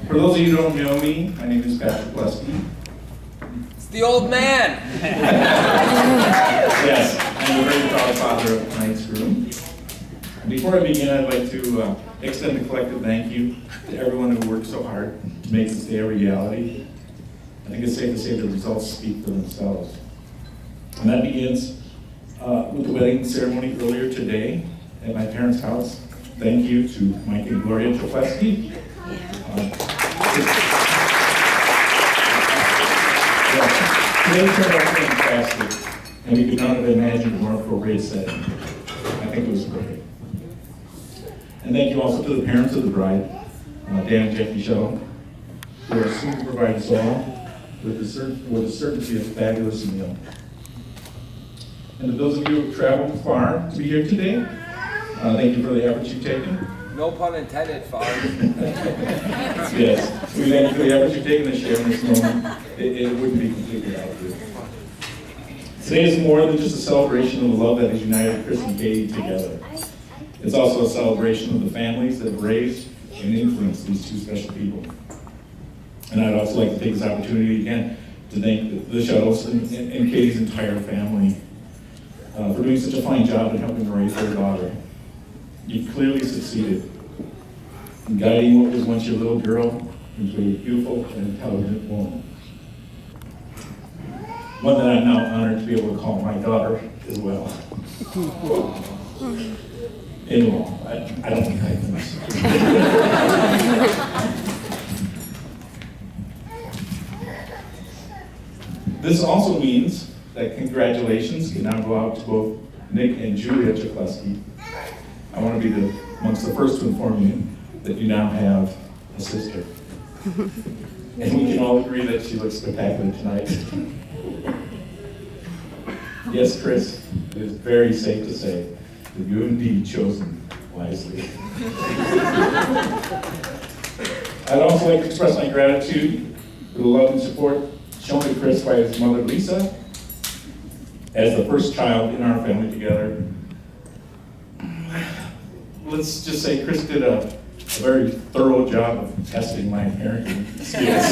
For those of you who don't know me, my name is Patrick Lesky. It's the old man. Yes, I'm the very proud father of tonight's groom. Before I begin, I'd like to extend a collective thank you to everyone who worked so hard to make this day a reality. I think it's safe to say the results speak for themselves. And that begins with the wedding ceremony earlier today at my parents' house. Thank you to Mike and Gloria Chopleski. Today turned out fantastic, and we could not have imagined a more appropriate setting. I think it was perfect. And thank you also to the parents of the bride, Dan and Jackie Shuttle, who are soon to provide us all with the certainty of a fabulous meal. And to those of you who have traveled far to be here today, thank you for the efforts you've taken. No pun intended, Father. Yes, we thank you for the efforts you've taken to share in this moment. It wouldn't be complete without you. Today is more than just a celebration of the love that has united Chris and Katie together. It's also a celebration of the families that have raised and influenced these two special people. And I'd also like to take this opportunity again to thank the Shuttles and Katie's entire family for doing such a fine job in helping to raise their daughter. You clearly succeeded in guiding what was once your little girl into a beautiful and intelligent woman. One that I'm now honored to be able to call my daughter as well. In-law, I don't think I can. This also means that congratulations can now go out to both Nick and Julia Chokleski. I want to be amongst the first to inform you that you now have a sister. And we can all agree that she looks spectacular tonight. Yes, Chris, it is very safe to say that you have indeed chosen wisely. I'd also like to express my gratitude for the love and support shown to Chris by his mother, Lisa, as the first child in our family together. Let's just say Chris did a very thorough job of testing my parenting skills.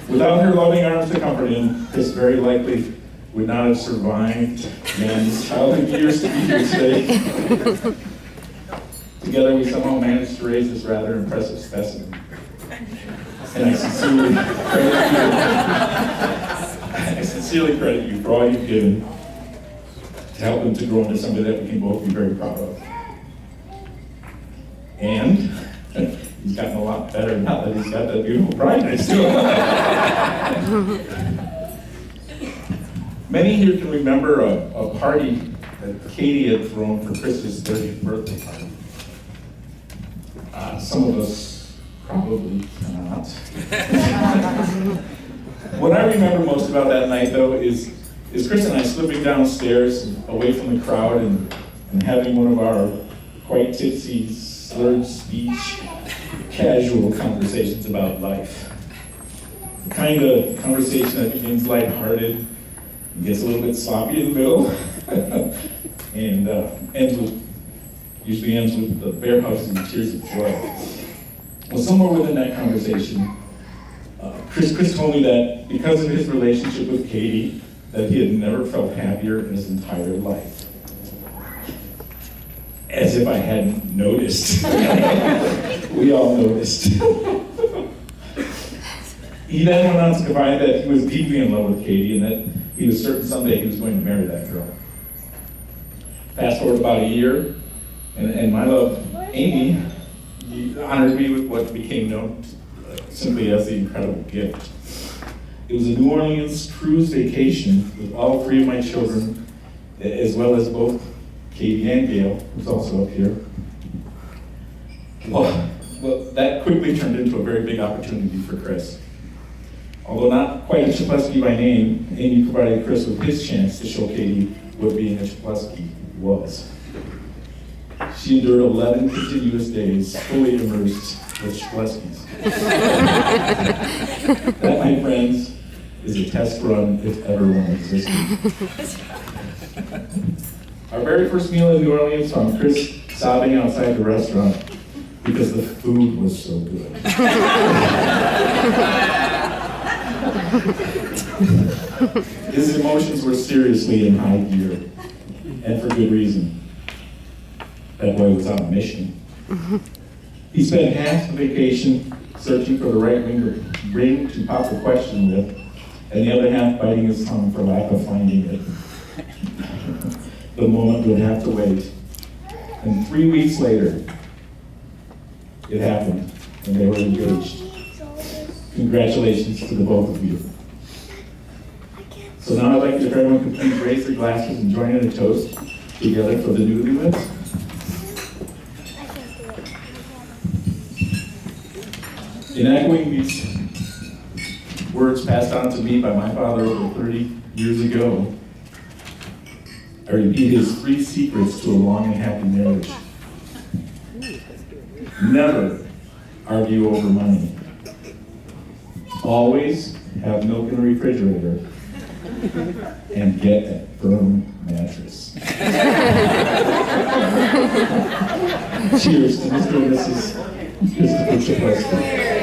Without her loving arms to comfort him, Chris very likely would not have survived Jan's childhood years to be here today. Together we somehow managed to raise this rather impressive specimen. And I sincerely credit you for all you've given to help him to grow into somebody that we can both be very proud of. And he's gotten a lot better now that he's got that beautiful bride next to him. Many here can remember a party that Katie had thrown for Chris's 30th birthday party. Some of us probably cannot. What I remember most about that night, though, is Chris and I slipping downstairs away from the crowd and having one of our quite tipsy, slurred speech, casual conversations about life. The kind of conversation that begins lighthearted, gets a little bit sloppy in the middle, and usually ends with the bear hugs and tears of joy. Well, somewhere within that conversation, Chris told me that because of his relationship with Katie, that he had never felt happier in his entire life. As if I hadn't noticed. We all noticed. He then went on to confide that he was deeply in love with Katie and that he was certain someday he was going to marry that girl. Fast forward about a year, and my love, Amy, honored me with what became known simply as the incredible gift. It was a New Orleans cruise vacation with all three of my children, as well as both Katie and Gail, who's also up here. Well, that quickly turned into a very big opportunity for Chris. Although not quite a Chopleski by name, Amy provided Chris with his chance to show Katie what being a Chopleski was. She endured 11 continuous days, fully immersed with Chopleskis. That, my friends, is a test run if ever one existed. Our very first meal in New Orleans found Chris sobbing outside the restaurant because the food was so good. His emotions were seriously in high gear, and for good reason. That boy was on a mission. He spent half the vacation searching for the right ring to pop the question with, and the other half biting his tongue for lack of finding it. The moment would have to wait. And 3 weeks later, it happened, and they were engaged. Congratulations to the both of you. So now I'd like if everyone could please raise their glasses and join in a toast together for the newlyweds. In echoing these words passed on to me by my father over 30 years ago, I repeat his 3 secrets to a long and happy marriage. Never argue over money. Always have milk in the refrigerator. And get a firm mattress. Cheers to Mr. and Mrs. Christopher Chapleski.